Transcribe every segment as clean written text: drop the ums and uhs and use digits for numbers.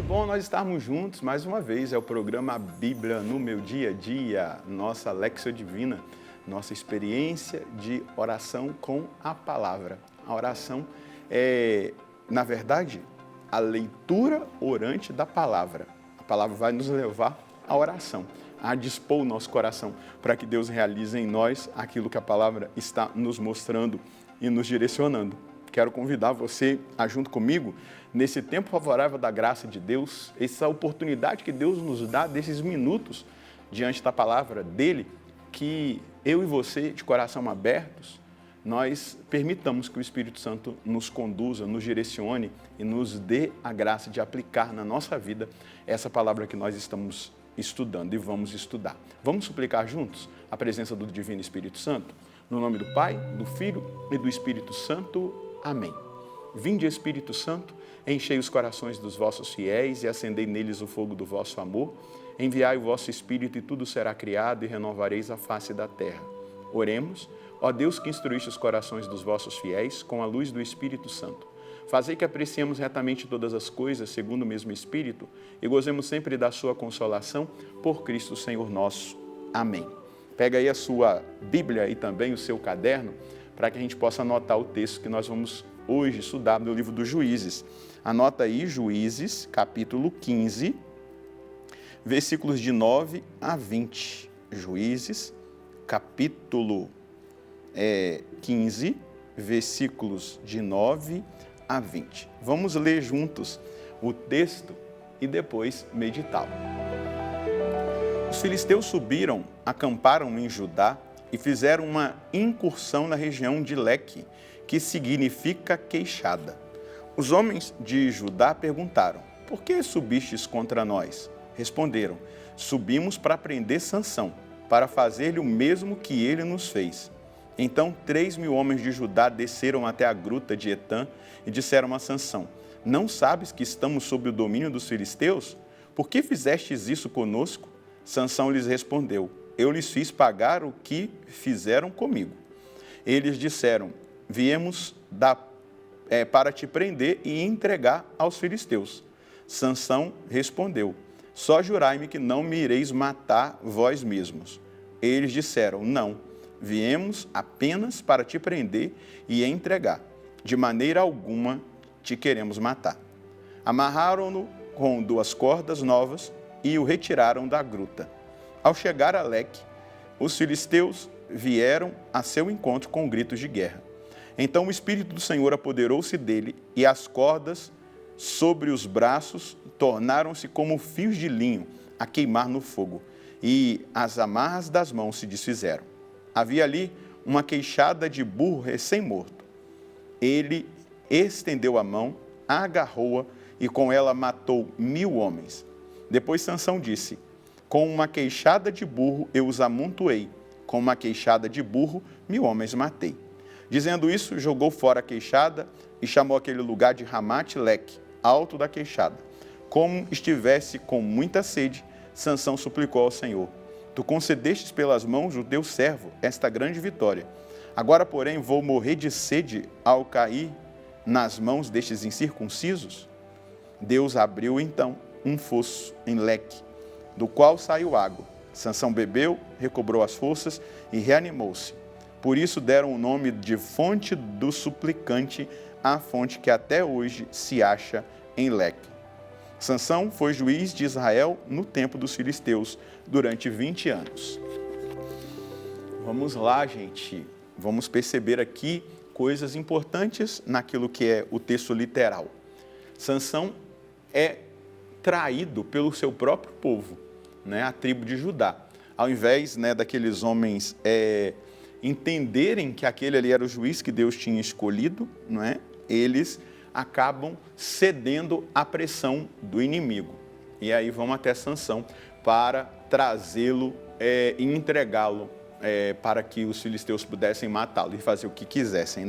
bom nós estarmos juntos mais uma vez. É o programa Bíblia no Meu Dia a Dia, nossa Lexia Divina, nossa experiência de oração com a palavra. A oração é, na verdade, a leitura orante da palavra. A palavra vai nos levar à oração, a dispor o nosso coração para que Deus realize em nós aquilo que a palavra está nos mostrando e nos direcionando. Quero convidar você a, junto comigo, nesse tempo favorável da graça de Deus, essa oportunidade que Deus nos dá desses minutos diante da palavra dEle, que eu e você, de coração abertos, nós permitamos que o Espírito Santo nos conduza, nos direcione e nos dê a graça de aplicar na nossa vida essa palavra que nós estamos estudando e vamos estudar. Vamos suplicar juntos a presença do Divino Espírito Santo? No nome do Pai, do Filho e do Espírito Santo. Amém. Vinde, Espírito Santo, enchei os corações dos vossos fiéis e acendei neles o fogo do vosso amor. Enviai o vosso Espírito e tudo será criado e renovareis a face da terra. Oremos, ó Deus que instruíste os corações dos vossos fiéis com a luz do Espírito Santo. Fazei que apreciemos retamente todas as coisas segundo o mesmo Espírito e gozemos sempre da sua consolação por Cristo Senhor nosso. Amém. Pega aí a sua Bíblia e também o seu caderno, para que a gente possa anotar o texto que nós vamos hoje estudar no livro dos Juízes. Anota aí Juízes, capítulo 15, versículos de 9 a 20. Juízes, capítulo 15, versículos de 9 a 20. Vamos ler juntos o texto e depois meditá-lo. Os filisteus subiram, acamparam em Judá, e fizeram uma incursão na região de Leque, que significa queixada. Os homens de Judá perguntaram: por que subistes contra nós? Responderam: subimos para prender Sansão, para fazer-lhe o mesmo que ele nos fez. Então 3.000 homens de Judá desceram até a gruta de Etã e disseram a Sansão: não sabes que estamos sob o domínio dos filisteus? Por que fizestes isso conosco? Sansão lhes respondeu: eu lhes fiz pagar o que fizeram comigo. Eles disseram: viemos para te prender e entregar aos filisteus. Sansão respondeu: só jurai-me que não me ireis matar vós mesmos. Eles disseram: não, viemos apenas para te prender e entregar. De maneira alguma te queremos matar. Amarraram-no com 2 cordas novas e o retiraram da gruta. Ao chegar a Leque, os filisteus vieram a seu encontro com gritos de guerra. Então o Espírito do Senhor apoderou-se dele e as cordas sobre os braços tornaram-se como fios de linho a queimar no fogo, e as amarras das mãos se desfizeram. Havia ali uma queixada de burro recém-morto. Ele estendeu a mão, agarrou-a e com ela matou 1.000 homens. Depois Sansão disse: com uma queixada de burro eu os amontoei, com uma queixada de burro 1.000 homens matei. Dizendo isso, jogou fora a queixada e chamou aquele lugar de Ramate-Leque, alto da queixada. Como estivesse com muita sede, Sansão suplicou ao Senhor: tu concedestes pelas mãos do teu servo esta grande vitória. Agora, porém, vou morrer de sede ao cair nas mãos destes incircuncisos? Deus abriu então um fosso em Leque, do qual saiu água. Sansão bebeu, recobrou as forças e reanimou-se. Por isso deram o nome de fonte do suplicante à fonte que até hoje se acha em Leque. Sansão foi juiz de Israel no tempo dos filisteus durante 20 anos. Vamos lá, gente. Vamos perceber aqui coisas importantes naquilo que é o texto literal. Sansão é traído pelo seu próprio povo, a tribo de Judá. Ao invés daqueles homens entenderem que aquele ali era o juiz que Deus tinha escolhido, eles acabam cedendo à pressão do inimigo. E aí vão até Sansão para trazê-lo e entregá-lo para que os filisteus pudessem matá-lo e fazer o que quisessem.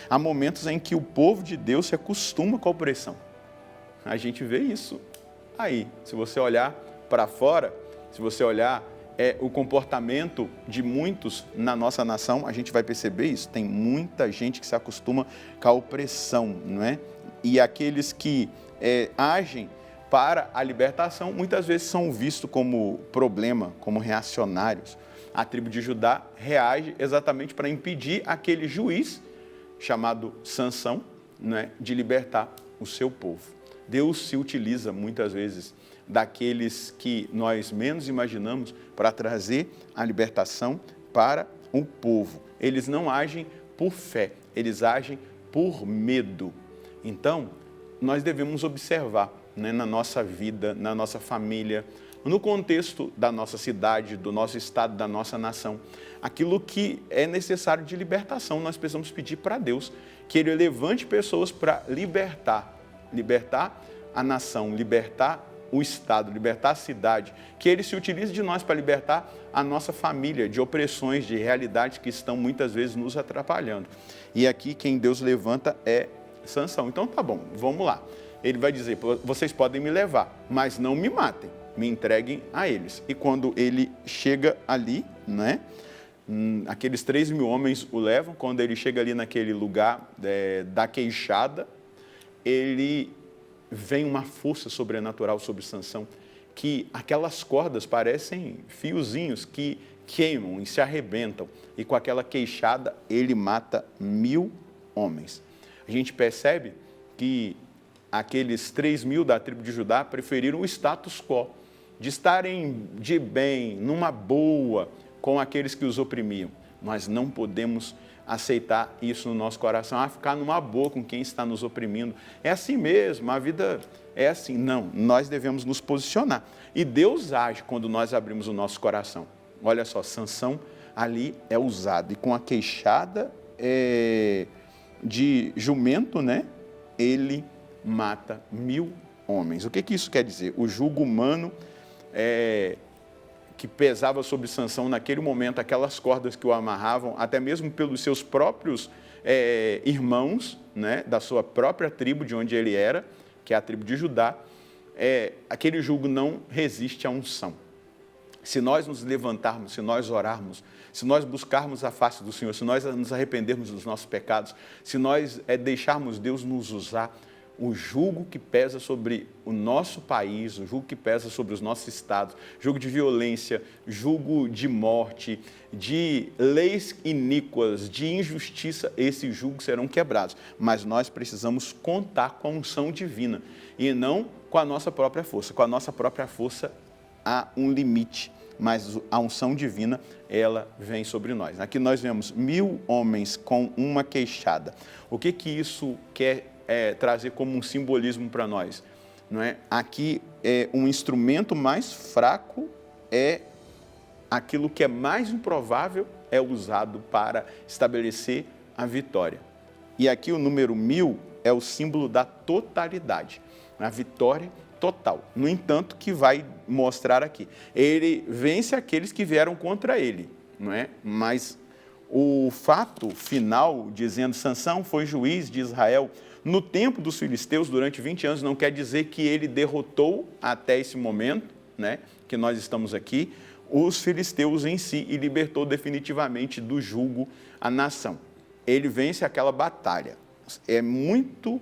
Há momentos em que o povo de Deus se acostuma com a opressão. A gente vê isso aí. Se você olhar para fora, se você olhar o comportamento de muitos na nossa nação, a gente vai perceber isso. Tem muita gente que se acostuma com a opressão, E aqueles que agem para a libertação, muitas vezes são vistos como problema, como reacionários. A tribo de Judá reage exatamente para impedir aquele juiz, chamado Sansão, né, de libertar o seu povo. Deus se utiliza muitas vezes daqueles que nós menos imaginamos para trazer a libertação para o povo. Eles não agem por fé, eles agem por medo. Então, nós devemos observar, né, na nossa vida, na nossa família, no contexto da nossa cidade, do nosso estado, da nossa nação, aquilo que é necessário de libertação. Nós precisamos pedir para Deus que Ele levante pessoas para libertar a nação, libertar o estado, libertar a cidade, que Ele se utilize de nós para libertar a nossa família de opressões, de realidades que estão muitas vezes nos atrapalhando. E aqui quem Deus levanta é Sansão. Então tá bom, vamos lá. Ele vai dizer, vocês podem me levar, mas não me matem, me entreguem a eles. E quando ele chega ali, né, aqueles 3.000 homens o levam. Quando ele chega ali naquele lugar da queixada, ele vem uma força sobrenatural sobre Sansão, que aquelas cordas parecem fiozinhos que queimam e se arrebentam. E com aquela queixada, ele mata 1.000 homens. A gente percebe que aqueles 3.000 da tribo de Judá preferiram o status quo, de estarem de bem, numa boa, com aqueles que os oprimiam. Nós não podemos aceitar isso no nosso coração, ficar numa boa com quem está nos oprimindo. É assim mesmo, a vida é assim. Não, nós devemos nos posicionar. E Deus age quando nós abrimos o nosso coração. Olha só, Sansão ali é usado, e com a queixada de jumento, né, ele mata 1.000 homens. O que isso quer dizer? O jugo humano que pesava sobre Sansão naquele momento, aquelas cordas que o amarravam, até mesmo pelos seus próprios irmãos, né, da sua própria tribo, de onde ele era, que é a tribo de Judá, aquele jugo não resiste à unção. Se nós nos levantarmos, se nós orarmos, se nós buscarmos a face do Senhor, se nós nos arrependermos dos nossos pecados, se nós deixarmos Deus nos usar, o jugo que pesa sobre o nosso país, o jugo que pesa sobre os nossos estados, jugo de violência, jugo de morte, de leis iníquas, de injustiça, esses jugos serão quebrados. Mas nós precisamos contar com a unção divina e não com a nossa própria força. Com a nossa própria força há um limite, mas a unção divina, ela vem sobre nós. Aqui nós vemos 1.000 homens com uma queixada. O que isso quer trazer como um simbolismo para nós? Não é? Aqui um instrumento mais fraco, aquilo que é mais improvável, é usado para estabelecer a vitória. E aqui o número 1.000 é o símbolo da totalidade, a vitória total. No entanto, que vai mostrar aqui, ele vence aqueles que vieram contra ele, não é? Mas o fato final, dizendo Sansão foi juiz de Israel no tempo dos filisteus durante 20 anos, não quer dizer que ele derrotou até esse momento, né, que nós estamos aqui, os filisteus em si, e libertou definitivamente do jugo a nação. Ele vence aquela batalha. É muito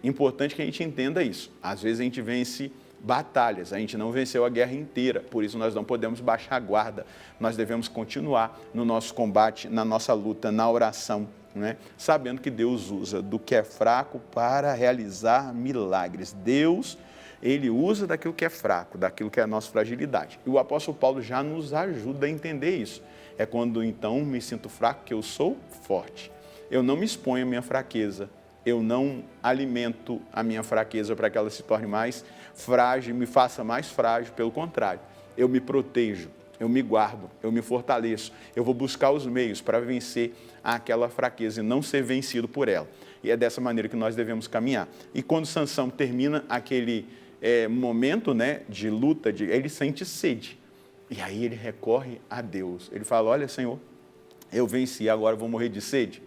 importante que a gente entenda isso. Às vezes a gente vence batalhas, a gente não venceu a guerra inteira, por isso nós não podemos baixar a guarda, nós devemos continuar no nosso combate, na nossa luta, na oração, né? Sabendo que Deus usa do que é fraco para realizar milagres. Deus, Ele usa daquilo que é fraco, daquilo que é a nossa fragilidade. E o apóstolo Paulo já nos ajuda a entender isso. É quando então me sinto fraco que eu sou forte. Eu não me exponho à minha fraqueza, eu não alimento a minha fraqueza para que ela se torne mais frágil, me faça mais frágil, pelo contrário, eu me protejo, eu me guardo, eu me fortaleço, eu vou buscar os meios para vencer aquela fraqueza e não ser vencido por ela. E é dessa maneira que nós devemos caminhar. E quando Sansão termina aquele momento, né, de luta, ele sente sede. E aí ele recorre a Deus. Ele fala, olha, Senhor, eu venci, agora eu vou morrer de sede.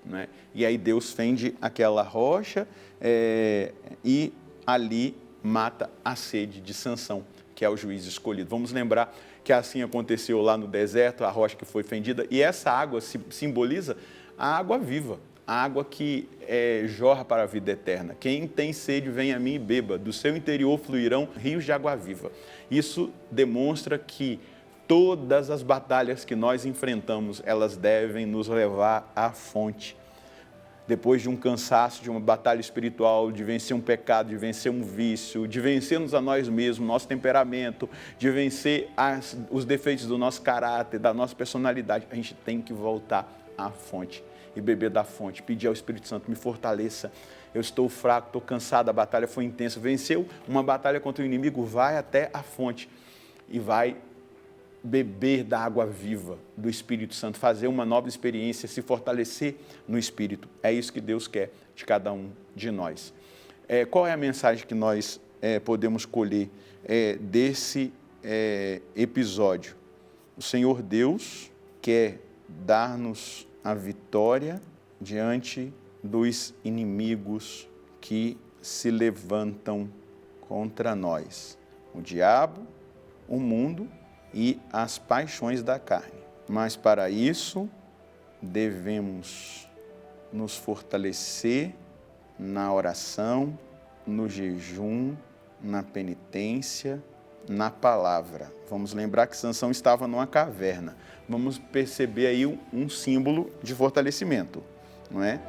Né? E aí Deus fende aquela rocha e ali mata a sede de Sansão, que é o juiz escolhido. Vamos lembrar que assim aconteceu lá no deserto, a rocha que foi fendida, e essa água simboliza a água viva, a água que jorra para a vida eterna. Quem tem sede, vem a mim e beba. Do seu interior fluirão rios de água viva. Isso demonstra que todas as batalhas que nós enfrentamos, elas devem nos levar à fonte. Depois de um cansaço, de uma batalha espiritual, de vencer um pecado, de vencer um vício, de vencermos a nós mesmos, nosso temperamento, de vencer os defeitos do nosso caráter, da nossa personalidade, a gente tem que voltar à fonte e beber da fonte, pedir ao Espírito Santo, me fortaleça, eu estou fraco, estou cansado, a batalha foi intensa, venceu uma batalha contra o inimigo, vai até a fonte e vai beber da água viva do Espírito Santo, fazer uma nova experiência, se fortalecer no Espírito. É isso que Deus quer de cada um de nós. Qual é a mensagem que nós podemos colher desse episódio? O Senhor Deus quer dar-nos a vitória diante dos inimigos que se levantam contra nós. O diabo, o mundo e as paixões da carne. Mas para isso, devemos nos fortalecer na oração, no jejum, na penitência, na palavra. Vamos lembrar que Sansão estava numa caverna. Vamos perceber aí um símbolo de fortalecimento, não é?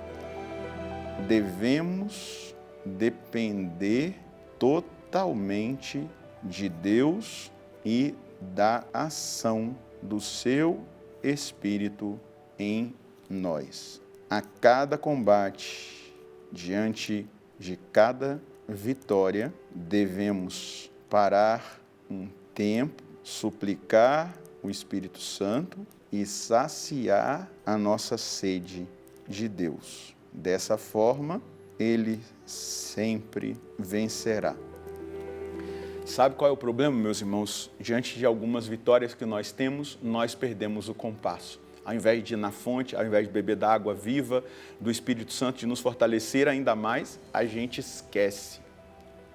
Devemos depender totalmente de Deus e da ação do seu Espírito em nós. A cada combate, diante de cada vitória, devemos parar um tempo, suplicar o Espírito Santo e saciar a nossa sede de Deus. Dessa forma, Ele sempre vencerá. Sabe qual é o problema, meus irmãos? Diante de algumas vitórias que nós temos, nós perdemos o compasso. Ao invés de ir na fonte, ao invés de beber da água viva do Espírito Santo, de nos fortalecer ainda mais, a gente esquece.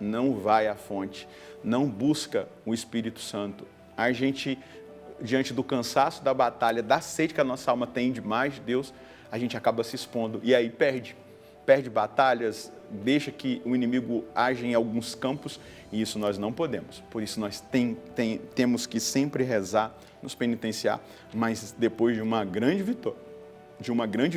Não vai à fonte, não busca o Espírito Santo. A gente, diante do cansaço, da batalha, da sede que a nossa alma tem de mais de Deus, a gente acaba se expondo e aí perde batalhas, deixa que o inimigo age em alguns campos e isso nós não podemos. Por isso nós temos que sempre rezar, nos penitenciar, mas depois de uma grande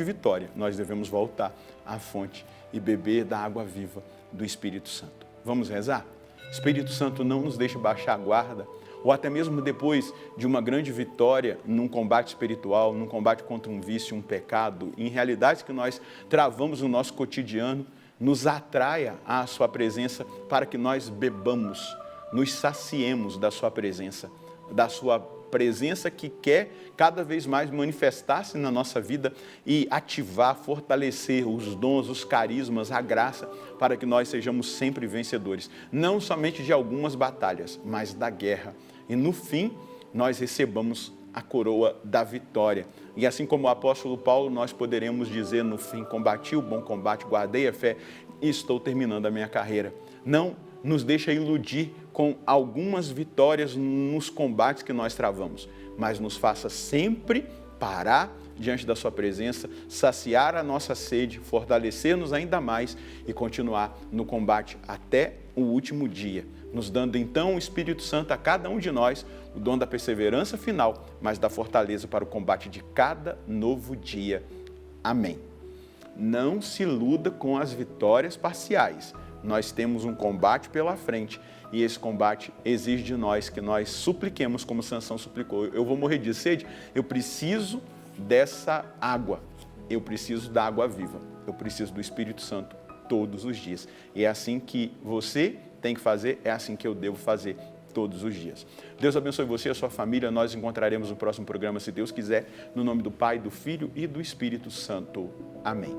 vitória, nós devemos voltar à fonte e beber da água viva do Espírito Santo. Vamos rezar? Espírito Santo, não nos deixe baixar a guarda, ou até mesmo depois de uma grande vitória num combate espiritual, num combate contra um vício, um pecado, em realidades que nós travamos no nosso cotidiano, nos atraia à sua presença para que nós bebamos, nos saciemos da sua presença que quer cada vez mais manifestar-se na nossa vida e ativar, fortalecer os dons, os carismas, a graça, para que nós sejamos sempre vencedores, não somente de algumas batalhas, mas da guerra. E no fim, nós recebamos a coroa da vitória. E assim como o apóstolo Paulo, nós poderemos dizer no fim, combati o bom combate, guardei a fé e estou terminando a minha carreira. Não nos deixa iludir com algumas vitórias nos combates que nós travamos, mas nos faça sempre parar diante da sua presença, saciar a nossa sede, fortalecer-nos ainda mais e continuar no combate até o último dia, nos dando então o Espírito Santo a cada um de nós, o dom da perseverança final, mas da fortaleza para o combate de cada novo dia. Amém. Não se iluda com as vitórias parciais. Nós temos um combate pela frente e esse combate exige de nós que nós supliquemos como Sansão suplicou. Eu vou morrer de sede, eu preciso dessa água, eu preciso da água viva, eu preciso do Espírito Santo todos os dias. E é assim que você tem que fazer, é assim que eu devo fazer todos os dias. Deus abençoe você e a sua família. Nós nos encontraremos no próximo programa, se Deus quiser, no nome do Pai, do Filho e do Espírito Santo. Amém.